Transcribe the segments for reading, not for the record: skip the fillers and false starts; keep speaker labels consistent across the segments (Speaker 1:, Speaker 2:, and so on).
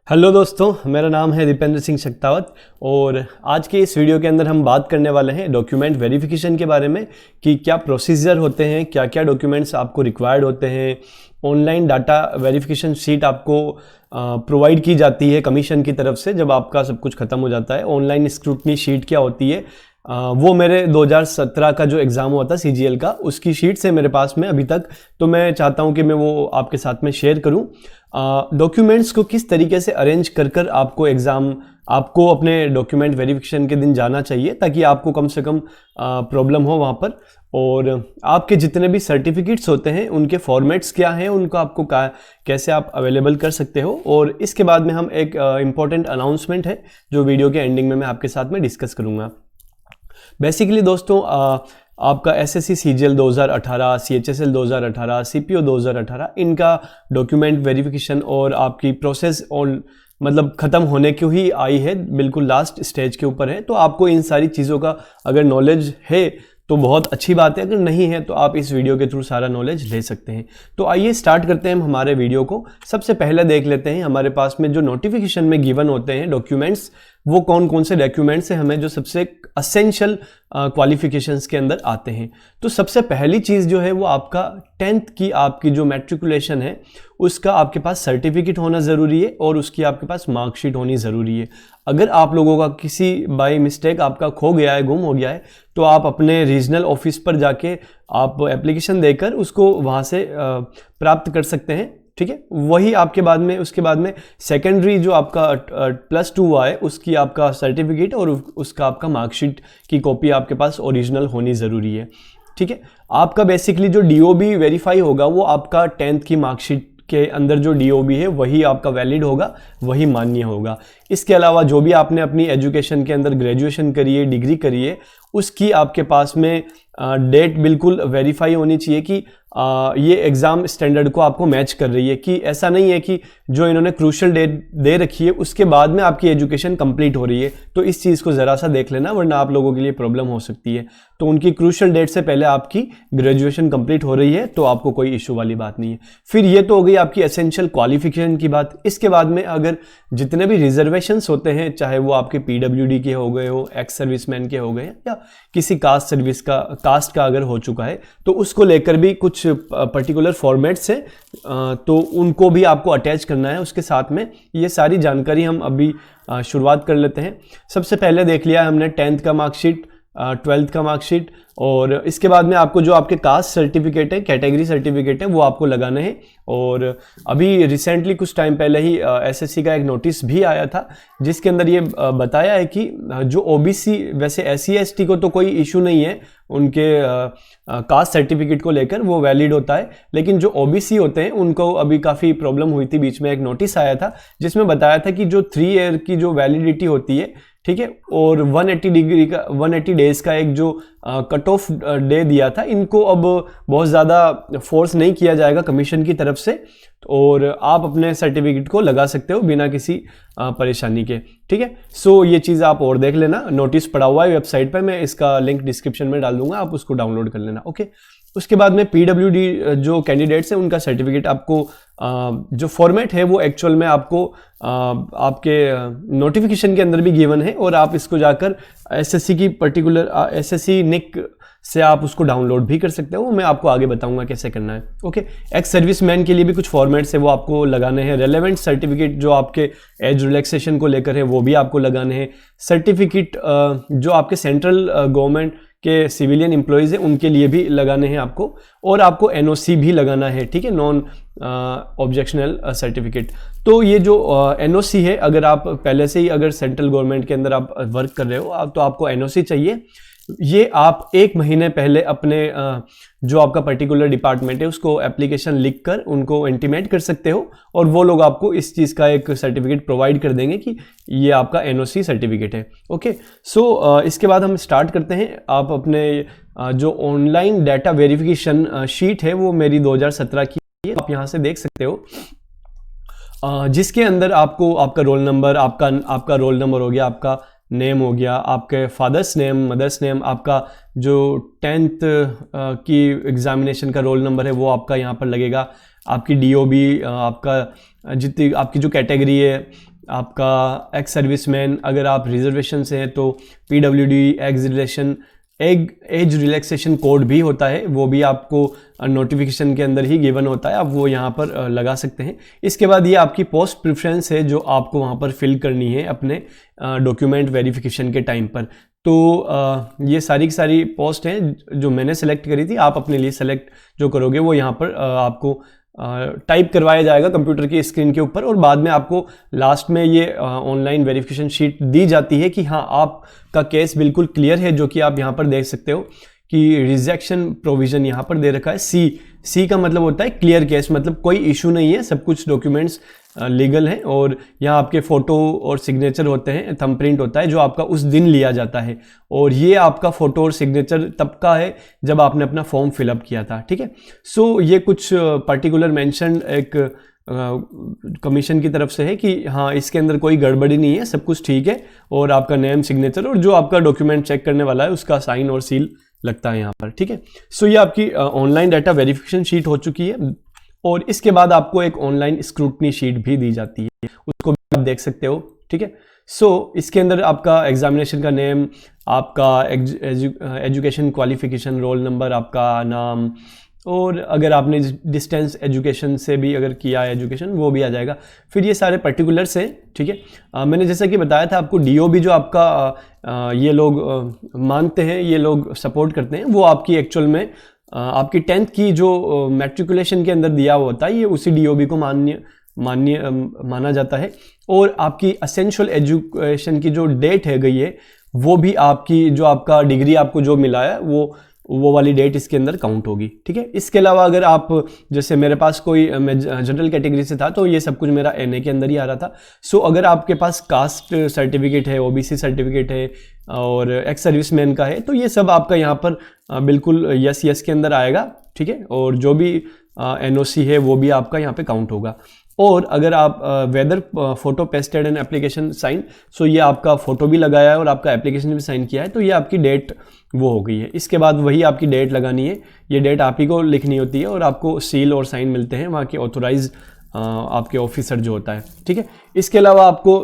Speaker 1: Hello दोस्तों, मेरा नाम है दीपेंद्र सिंह शक्तावत और आज के इस वीडियो के अंदर हम बात करने वाले हैं डॉक्यूमेंट वेरिफिकेशन के बारे में कि क्या प्रोसीजर होते हैं, क्या क्या डॉक्यूमेंट्स आपको रिक्वायर्ड होते हैं। ऑनलाइन डाटा वेरिफिकेशन शीट आपको प्रोवाइड की जाती है कमीशन की तरफ से जब आपका सब कुछ ख़त्म हो जाता है। ऑनलाइन स्क्रूटनी शीट क्या होती है, वो मेरे 2017 का जो एग्ज़ाम हुआ था CGL का, उसकी शीट्स है मेरे पास में अभी तक, तो मैं चाहता हूं कि मैं वो आपके साथ में शेयर करूं। डॉक्यूमेंट्स को किस तरीके से अरेंज कर आपको अपने डॉक्यूमेंट वेरिफिकेशन के दिन जाना चाहिए ताकि आपको कम से कम प्रॉब्लम हो वहाँ पर। और आपके जितने भी सर्टिफिकेट्स होते हैं उनके फॉर्मेट्स क्या हैं, उनको आपको कैसे आप अवेलेबल कर सकते हो। और इसके बाद में हम एक इम्पॉर्टेंट अनाउंसमेंट है जो वीडियो के एंडिंग में मैं आपके साथ में डिस्कस करूँगा। बेसिकली दोस्तों, आपका SSC CGL 2018, CHSL 2018, CPO 2018, इनका डॉक्यूमेंट वेरिफिकेशन और आपकी प्रोसेस और मतलब ख़त्म होने क्यों ही आई है, बिल्कुल लास्ट स्टेज के ऊपर है। तो आपको इन सारी चीज़ों का अगर नॉलेज है तो बहुत अच्छी बात है, अगर नहीं है तो आप इस वीडियो के थ्रू सारा नॉलेज ले सकते हैं। तो आइए स्टार्ट करते हैं हम हमारे वीडियो को। सबसे पहले देख लेते हैं हमारे पास में जो नोटिफिकेशन में गिवन होते हैं डॉक्यूमेंट्स, वो कौन कौन से डॉक्यूमेंट्स हैं हमें जो सबसे असेंशियल क्वालिफिकेशंस के अंदर आते हैं। तो सबसे पहली चीज़ जो है वो आपका 10th की आपकी जो मैट्रिकुलेशन है उसका आपके पास सर्टिफिकेट होना ज़रूरी है और उसकी आपके पास मार्कशीट होनी ज़रूरी है। अगर आप लोगों का किसी बाय मिस्टेक आपका खो गया है, गुम हो गया है, तो आप अपने रीजनल ऑफिस पर जाके आप एप्लीकेशन देकर उसको वहाँ से प्राप्त कर सकते हैं। ठीक है, वही आपके बाद में उसके बाद में सेकेंडरी जो आपका +2 हुआ है उसकी आपका सर्टिफिकेट और उसका आपका मार्कशीट की कॉपी आपके पास ओरिजिनल होनी ज़रूरी है। ठीक है, आपका बेसिकली जो DOB वेरीफाई होगा वो आपका 10th की मार्कशीट के अंदर जो DOB है वही आपका वैलिड होगा, वही मान्य होगा। इसके अलावा जो भी आपने अपनी एजुकेशन के अंदर ग्रेजुएशन करी है, डिग्री करी है, उसकी आपके पास में डेट बिल्कुल वेरीफाई होनी चाहिए कि ये एग्ज़ाम स्टैंडर्ड को आपको मैच कर रही है। कि ऐसा नहीं है कि जो इन्होंने क्रूशल डेट दे रखी है उसके बाद में आपकी एजुकेशन कंप्लीट हो रही है, तो इस चीज़ को ज़रा सा देख लेना वरना आप लोगों के लिए प्रॉब्लम हो सकती है। तो उनकी क्रूशल डेट से पहले आपकी ग्रेजुएशन कंप्लीट हो रही है तो आपको कोई इशू वाली बात नहीं है। फिर ये तो हो गई आपकी एसेंशियल क्वालिफिकेशन की बात। इसके बाद में अगर जितने भी रिजर्वेशंस होते हैं, चाहे वो आपके PWD के हो गए हो, एक्स सर्विसमैन के हो गए या किसी कास्ट का अगर हो चुका है, तो उसको लेकर भी कुछ पर्टिकुलर फॉर्मेट्स हैं, तो उनको भी आपको अटैच करना है उसके साथ में। ये सारी जानकारी हम अभी शुरुआत कर लेते हैं। सबसे पहले देख लिया हमने 10th का मार्कशीट, 12th का मार्कशीट, और इसके बाद में आपको जो आपके कास्ट सर्टिफिकेट है, कैटेगरी सर्टिफिकेट है, वो आपको लगाने हैं। और अभी रिसेंटली कुछ टाइम पहले ही SSC का एक नोटिस भी आया था जिसके अंदर ये बताया है कि जो OBC, वैसे SC ST को तो कोई इशू नहीं है, उनके कास्ट सर्टिफिकेट को लेकर वो वैलिड होता है, लेकिन जो OBC होते हैं उनको अभी काफ़ी प्रॉब्लम हुई थी। बीच में एक नोटिस आया था जिसमें बताया था कि जो 3 ईयर की जो वैलिडिटी होती है, ठीक है, और 180 डेज का एक जो कट ऑफ डे दिया था, इनको अब बहुत ज़्यादा फोर्स नहीं किया जाएगा कमीशन की तरफ से, और आप अपने सर्टिफिकेट को लगा सकते हो बिना किसी परेशानी के। ठीक है, सो ये चीज़ आप और देख लेना, नोटिस पड़ा हुआ है वेबसाइट पर, मैं इसका लिंक डिस्क्रिप्शन में डाल दूंगा, आप उसको डाउनलोड कर लेना। ओके, उसके बाद में PWD जो कैंडिडेट्स हैं उनका सर्टिफिकेट आपको जो फॉर्मेट है वो एक्चुअल में आपको आपके नोटिफिकेशन के अंदर भी गिवन है, और आप इसको जाकर SSC की पर्टिकुलर SSC NIC से आप उसको डाउनलोड भी कर सकते हो। मैं आपको आगे बताऊंगा कैसे करना है। ओके, एक्स सर्विसमैन के लिए भी कुछ फॉर्मेट्स है वो आपको लगाने हैं। रेलेवेंट सर्टिफिकेट जो आपके एज रिलैक्सेशन को लेकर है वो भी आपको लगाने हैं। सर्टिफिकेट जो आपके सेंट्रल गवर्नमेंट के सिविलियन एम्प्लॉयज़ हैं उनके लिए भी लगाने हैं आपको, और आपको NOC भी लगाना है। ठीक है, नॉन ऑब्जेक्शनल सर्टिफिकेट। तो ये जो NOC है, अगर आप पहले से ही अगर सेंट्रल गवर्नमेंट के अंदर आप वर्क कर रहे हो तो आपको NOC चाहिए। ये आप 1 महीने पहले अपने जो आपका पर्टिकुलर डिपार्टमेंट है उसको एप्लीकेशन लिख कर उनको इंटीमेट कर सकते हो, और वो लोग आपको इस चीज़ का एक सर्टिफिकेट प्रोवाइड कर देंगे कि ये आपका NOC सर्टिफिकेट है। ओके, सो इसके बाद हम स्टार्ट करते हैं। आप अपने जो ऑनलाइन डाटा वेरिफिकेशन शीट है वो मेरी 2017 की है, आप यहाँ से देख सकते हो, जिसके अंदर आपको आपका रोल नंबर, आपका रोल नंबर हो गया, आपका नेम हो गया, आपके फादर्स नेम, मदर्स नेम, आपका जो 10th की एग्जामिनेशन का रोल नंबर है वो आपका यहाँ पर लगेगा, आपकी DOB, आपका जितनी आपकी जो कैटेगरी है, आपका एक्स सर्विसमैन, अगर आप रिजर्वेशन से हैं तो PWD एज रिलैक्सेशन कोड भी होता है, वो भी आपको नोटिफिकेशन के अंदर ही गिवन होता है, आप वो यहाँ पर लगा सकते हैं। इसके बाद ये आपकी पोस्ट प्रेफरेंस है जो आपको वहाँ पर फिल करनी है अपने डॉक्यूमेंट वेरिफिकेशन के टाइम पर। तो ये सारी की सारी पोस्ट हैं जो मैंने सेलेक्ट करी थी, आप अपने लिए सेलेक्ट जो करोगे वो यहाँ पर आपको टाइप करवाया जाएगा कंप्यूटर की स्क्रीन के ऊपर, और बाद में आपको लास्ट में ये ऑनलाइन वेरिफिकेशन शीट दी जाती है कि हाँ आपका केस बिल्कुल क्लियर है, जो कि आप यहाँ पर देख सकते हो कि रिजेक्शन प्रोविज़न यहाँ पर दे रखा है। सी का मतलब होता है क्लियर केस, मतलब कोई इशू नहीं है, सब कुछ डॉक्यूमेंट्स लीगल हैं, और यहाँ आपके फ़ोटो और सिग्नेचर होते हैं, थंब प्रिंट होता है जो आपका उस दिन लिया जाता है, और ये आपका फ़ोटो और सिग्नेचर तब का है जब आपने अपना फॉर्म फिलअप किया था। ठीक है, सो ये कुछ पर्टिकुलर मेंशन एक कमीशन की तरफ से है कि हाँ इसके अंदर कोई गड़बड़ी नहीं है, सब कुछ ठीक है, और आपका नेम, सिग्नेचर और जो आपका डॉक्यूमेंट चेक करने वाला है उसका साइन और सील लगता है यहाँ पर। ठीक है, सो ये आपकी ऑनलाइन डाटा वेरिफिकेशन शीट हो चुकी है, और इसके बाद आपको एक ऑनलाइन स्क्रूटनी शीट भी दी जाती है, उसको भी आप देख सकते हो। ठीक है, सो इसके अंदर आपका एग्जामिनेशन का नेम, आपका एजुकेशन क्वालिफिकेशन, रोल नंबर, आपका नाम, और अगर आपने डिस्टेंस एजुकेशन से भी अगर किया है एजुकेशन वो भी आ जाएगा। फिर ये सारे पर्टिकुलर्स हैं। ठीक है, मैंने जैसा कि बताया था आपको DOB जो आपका ये लोग मानते हैं, ये लोग सपोर्ट करते हैं, वो आपकी एक्चुअल में आपकी 10th की जो मैट्रिकुलेशन के अंदर दिया हुआ होता है, ये उसी DOB को माना जाता है। और आपकी असेंशियल एजुकेशन की जो डेट है गई है वो भी आपकी जो आपका डिग्री आपको जो मिला है वो वाली डेट इसके अंदर काउंट होगी। ठीक है, इसके अलावा अगर आप जैसे मेरे पास कोई, मैं जनरल कैटेगरी से था तो ये सब कुछ मेरा NA के अंदर ही आ रहा था। सो अगर आपके पास कास्ट सर्टिफिकेट है, OBC सर्टिफिकेट है और एक्स सर्विसमैन का है तो ये सब आपका यहाँ पर बिल्कुल यस के अंदर आएगा। ठीक है, और जो भी NOC है वो भी आपका यहाँ पे काउंट होगा। और अगर आप whether photo pasted and application sign, so ये आपका फ़ोटो भी लगाया है और आपका एप्लीकेशन भी साइन किया है, तो ये आपकी डेट वो हो गई है। इसके बाद वही आपकी डेट लगानी है, ये डेट आप ही को लिखनी होती है, और आपको सील और साइन मिलते हैं वहाँ के ऑथोराइज आपके ऑफिसर जो होता है। ठीक है, इसके अलावा आपको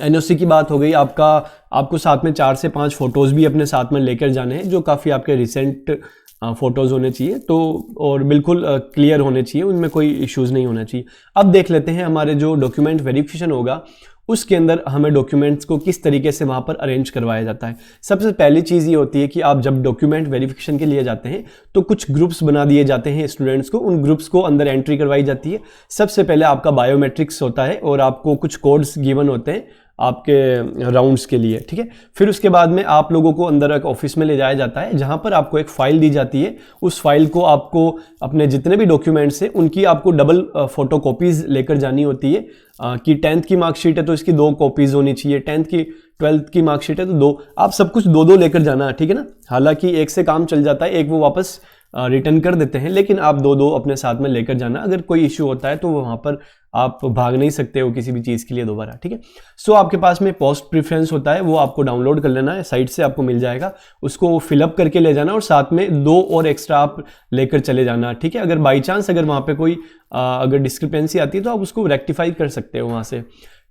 Speaker 1: NOC की बात हो गई, आपको साथ में 4 से 5 फ़ोटोज़ भी अपने साथ में लेकर जाने हैं जो काफ़ी आपके रिसेंट फ़ोटोज़ होने चाहिए, तो और बिल्कुल क्लियर होने चाहिए, उनमें कोई इश्यूज़ नहीं होना चाहिए। अब देख लेते हैं हमारे जो डॉक्यूमेंट वेरिफिकेशन होगा उसके अंदर हमें डॉक्यूमेंट्स को किस तरीके से वहाँ पर अरेंज करवाया जाता है। सबसे पहली चीज़ ये होती है कि आप जब डॉक्यूमेंट वेरिफिकेशन के लिए जाते हैं तो कुछ ग्रुप्स बना दिए जाते हैं स्टूडेंट्स को, उन ग्रुप्स को अंदर एंट्री करवाई जाती है। सबसे पहले आपका बायोमेट्रिक्स होता है और आपको कुछ कोड्स गिवन होते हैं आपके राउंड्स के लिए। ठीक है, फिर उसके बाद में आप लोगों को अंदर एक ऑफिस में ले जाया जाता है जहां पर आपको एक फ़ाइल दी जाती है। उस फाइल को आपको अपने जितने भी डॉक्यूमेंट्स हैं उनकी आपको डबल फोटो कॉपीज़ लेकर जानी होती है कि 10th की मार्कशीट है तो इसकी 2 कॉपीज़ होनी चाहिए, 10th की 12th की मार्कशीट है तो 2, आप सब कुछ 2-2 लेकर जाना है। ठीक है ना, हालांकि एक से काम चल जाता है, एक वो वापस रिटर्न कर देते हैं, लेकिन आप 2-2 अपने साथ में लेकर जाना। अगर कोई इश्यू होता है तो वहाँ पर आप भाग नहीं सकते हो किसी भी चीज़ के लिए दोबारा। ठीक है, सो आपके पास में पोस्ट प्रेफरेंस होता है, वो आपको डाउनलोड कर लेना है, साइट से आपको मिल जाएगा, उसको फिलअप करके ले जाना और साथ में 2 और एक्स्ट्रा आप लेकर चले जाना। ठीक है, अगर बाई चांस अगर वहाँ पे कोई अगर डिस्क्रिपेंसी आती है तो आप उसको रेक्टिफाई कर सकते हो वहाँ से।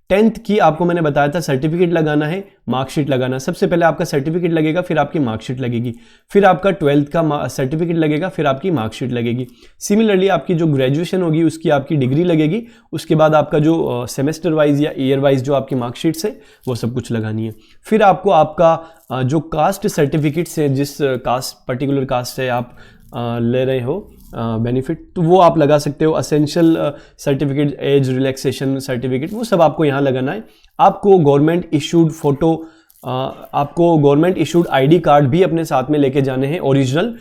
Speaker 1: 10th की आपको मैंने बताया था सर्टिफिकेट लगाना है, मार्कशीट लगाना। सबसे पहले आपका सर्टिफिकेट लगेगा, फिर आपकी मार्कशीट लगेगी, फिर आपका 12th का सर्टिफिकेट लगेगा, फिर आपकी मार्कशीट लगेगी। सिमिलरली आपकी जो ग्रेजुएशन होगी उसकी आपकी डिग्री लगेगी, उसके बाद आपका जो सेमेस्टर वाइज या ईयर वाइज जो आपकी मार्कशीट्स है वो सब कुछ लगानी है। फिर आपको आपका जो कास्ट सर्टिफिकेट्स है, जिस कास्ट पर्टिकुलर कास्ट से आप ले रहे हो बेनिफिट, तो वो आप लगा सकते हो। Essential certificate, age relaxation certificate, वो सब आपको यहाँ लगाना है। आपको गवर्नमेंट इशूड फोटो, आपको गवर्नमेंट इशूड ID कार्ड भी अपने साथ में लेके जाने हैं ओरिजिनल।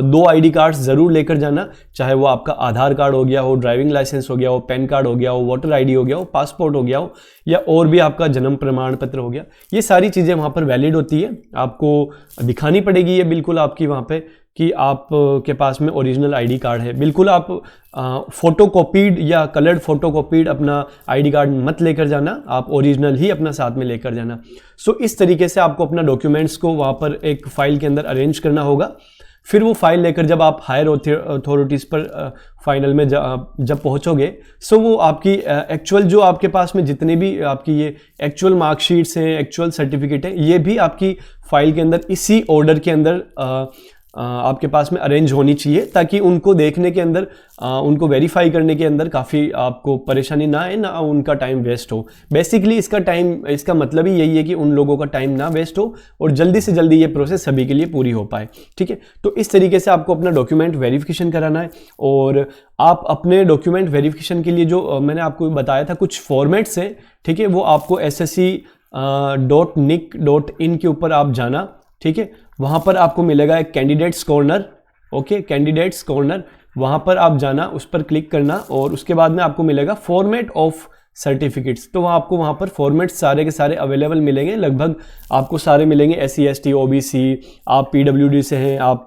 Speaker 1: 2 ID कार्ड्स ज़रूर लेकर जाना, चाहे वो आपका आधार कार्ड हो गया हो, ड्राइविंग लाइसेंस हो गया हो, पैन कार्ड हो गया हो, वोटर ID हो गया हो, पासपोर्ट हो गया हो, या और भी आपका जन्म प्रमाण पत्र हो गया। ये सारी चीज़ें वहाँ पर वैलिड होती है, आपको दिखानी पड़ेगी ये बिल्कुल आपकी वहाँ पे कि आप के पास में ओरिजिनल ID कार्ड है। बिल्कुल आप फोटोकॉपीड या कलर्ड फोटोकॉपीड अपना ID कार्ड मत लेकर जाना, आप ओरिजिनल ही अपना साथ में लेकर जाना। सो इस तरीके से आपको अपना डॉक्यूमेंट्स को वहाँ पर एक फ़ाइल के अंदर अरेंज करना होगा। फिर वो फाइल लेकर जब आप हायर अथॉरिटीज़ पर फाइनल में जब पहुंचोगे, सो वो आपकी एक्चुअल जो आपके पास में जितने भी आपकी ये एक्चुअल मार्कशीट्स हैं, एक्चुअल सर्टिफिकेट है, ये भी आपकी फाइल के अंदर इसी ऑर्डर के अंदर आपके पास में अरेंज होनी चाहिए, ताकि उनको देखने के अंदर उनको वेरीफाई करने के अंदर काफ़ी आपको परेशानी ना आए, ना उनका टाइम वेस्ट हो। बेसिकली इसका मतलब ही यही है कि उन लोगों का टाइम ना वेस्ट हो और जल्दी से जल्दी ये प्रोसेस सभी के लिए पूरी हो पाए। ठीक है, तो इस तरीके से आपको अपना डॉक्यूमेंट वेरिफिकेशन कराना है। और आप अपने डॉक्यूमेंट वेरिफिकेशन के लिए जो मैंने आपको बताया था कुछ फॉर्मेट्स हैं, ठीक है, वो आपको ssc.nic.in के ऊपर आप जाना। ठीक है, वहाँ पर आपको मिलेगा एक candidates corner. Okay, candidates corner, वहाँ पर आप जाना, उस पर क्लिक करना और उसके बाद में आपको मिलेगा फॉर्मेट ऑफ सर्टिफिकेट्स। तो आपको वहाँ पर फॉर्मेट्स सारे के सारे अवेलेबल मिलेंगे, लगभग आपको सारे मिलेंगे। SC ST OBC, आप PWD से हैं, आप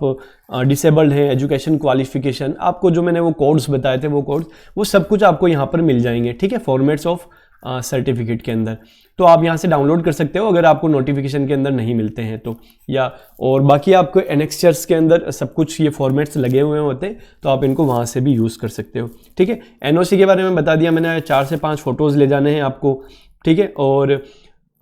Speaker 1: डिसेबल्ड हैं, एजुकेशन क्वालिफिकेशन, आपको जो मैंने वो कोड्स बताए थे वो सब कुछ आपको यहाँ पर मिल जाएंगे। ठीक है, फॉर्मेट्स ऑफ सर्टिफिकेट के अंदर, तो आप यहाँ से डाउनलोड कर सकते हो अगर आपको नोटिफिकेशन के अंदर नहीं मिलते हैं तो, या और बाकी आपको एनेक्स्चर्स के अंदर सब कुछ ये फॉर्मेट्स लगे हुए होते हैं, तो आप इनको वहाँ से भी यूज़ कर सकते हो। ठीक है, NOC के बारे में बता दिया मैंने, 4 से 5 फोटोज़ ले जाने हैं आपको। ठीक है, और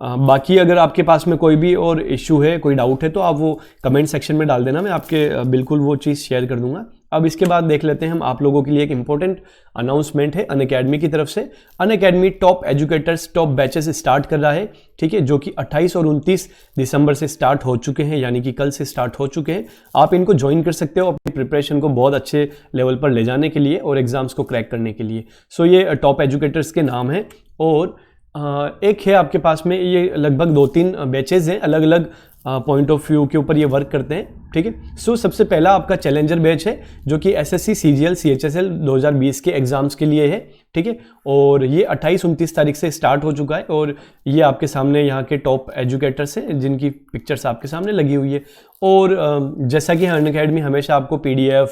Speaker 1: बाकी अगर आपके पास में कोई भी और इशू है, कोई डाउट है, तो आप वो कमेंट सेक्शन में डाल देना, मैं आपके बिल्कुल वो चीज़ शेयर कर दूंगा। अब इसके बाद देख लेते हैं हम आप लोगों के लिए एक इंपॉर्टेंट अनाउंसमेंट है अनअकैडमी की तरफ से। Unacademy top educators top batches start कर रहा है। ठीक है, जो कि 28 और 29 दिसंबर से स्टार्ट हो चुके हैं, यानी कि कल से स्टार्ट हो चुके हैं। आप इनको ज्वाइन कर सकते हो अपनी प्रिपरेशन को बहुत अच्छे लेवल पर ले जाने के लिए और एग्जाम्स को क्रैक करने के लिए। सो ये टॉप एजुकेटर्स के नाम है। और एक है आपके पास में, ये लगभग 2-3 बैचेज हैं, अलग अलग पॉइंट ऑफ व्यू के ऊपर ये वर्क करते हैं। ठीक है, सो सबसे पहला आपका चैलेंजर बैच है, जो कि SSC CGL CHSL 2020 के एग्जाम्स के लिए है। ठीक है, और ये 28-29 तारीख से स्टार्ट हो चुका है। और ये आपके सामने यहाँ के टॉप एजुकेटर्स हैं, जिनकी पिक्चर्स आपके सामने लगी हुई है। और जैसा कि अनअकैडमी हमेशा आपको PDF,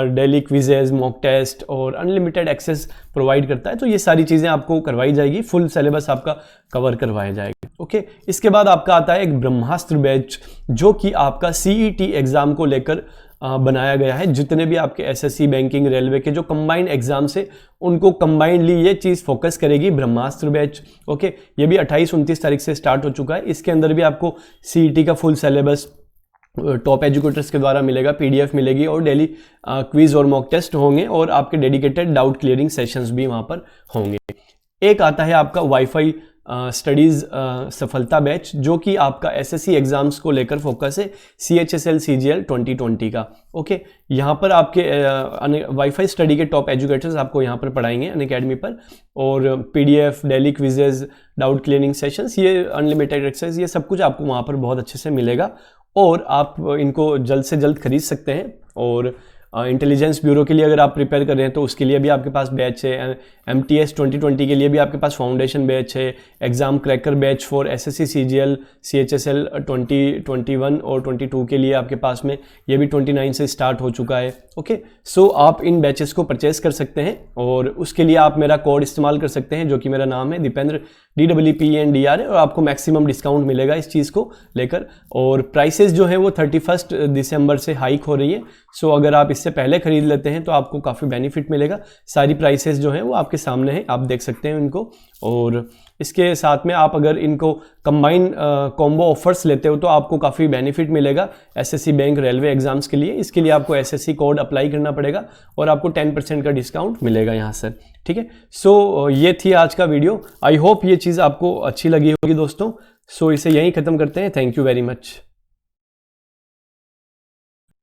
Speaker 1: daily quizzes, mock test और अनलिमिटेड एक्सेस प्रोवाइड करता है, तो ये सारी चीज़ें आपको करवाई जाएगी, फुल सिलेबस आपका कवर करवाया जाएगा। ओके, इसके बाद आपका आता है एक ब्रह्मास्त्र बैच, जो कि आपका CET एग्ज़ाम को लेकर बनाया गया है। जितने भी आपके SSC, बैंकिंग, रेलवे के जो कंबाइंड एग्जाम्स है, उनको कंबाइंडली ये चीज़ फोकस करेगी, ब्रह्मास्त्र बैच। ओके, ये भी 28-29 तारीख से स्टार्ट हो चुका है। इसके अंदर भी आपको CET का फुल सिलेबस टॉप एजुकेटर्स के द्वारा मिलेगा, PDF मिलेगी और डेली क्विज और मॉक टेस्ट होंगे और आपके डेडिकेटेड डाउट क्लियरिंग सेशंस भी वहाँ पर होंगे। एक आता है आपका वाईफाई स्टडीज़ सफलता बैच, जो कि आपका SSC एग्जाम्स को लेकर फोकस है, CHSL CGL 2020 का। ओके, यहाँ पर आपके वाईफाई स्टडी के टॉप एजुकेटर्स आपको यहाँ पर पढ़ाएंगे अनअकैडमी पर, और PDF, daily quizzes, doubt clearing sessions, ये अनलिमिटेड एक्सेस, ये सब कुछ आपको वहाँ पर बहुत अच्छे से मिलेगा और आप इनको जल्द से जल्द खरीद सकते हैं। और इंटेलिजेंस ब्यूरो के लिए अगर आप प्रिपेयर कर रहे हैं तो उसके लिए भी आपके पास बैच है। MTS 2020 के लिए भी आपके पास फाउंडेशन बैच है। Exam cracker batch for SSC CGL CHSL 2021 और 22 के लिए आपके पास में ये भी 29 से स्टार्ट हो चुका है। ओके, सो आप इन बैचेस को परचेस कर सकते हैं और उसके लिए आप मेरा कोड इस्तेमाल कर सकते हैं, जो कि मेरा नाम है दीपेंद्र, DEEPENDR है, और आपको मैक्सिमम डिस्काउंट मिलेगा इस चीज़ को लेकर। और प्राइसेस जो है वो 31 दिसंबर से हाइक हो रही है। सो अगर आप इससे पहले खरीद लेते हैं तो आपको काफ़ी बेनिफिट मिलेगा। सारी प्राइसेस जो हैं वो आपके सामने हैं, आप देख सकते हैं इनको। और इसके साथ में आप अगर इनको कंबाइन कॉम्बो ऑफर्स लेते हो तो आपको काफ़ी बेनिफिट मिलेगा SSC बैंक रेलवे एग्जाम्स के लिए। इसके लिए आपको SSC कोड अप्लाई करना पड़ेगा और आपको 10% का डिस्काउंट मिलेगा यहाँ से। ठीक है, सो ये थी आज का वीडियो। आई होप ये चीज़ आपको अच्छी लगी होगी दोस्तों। सो इसे यहीं ख़त्म करते हैं। Thank you very much.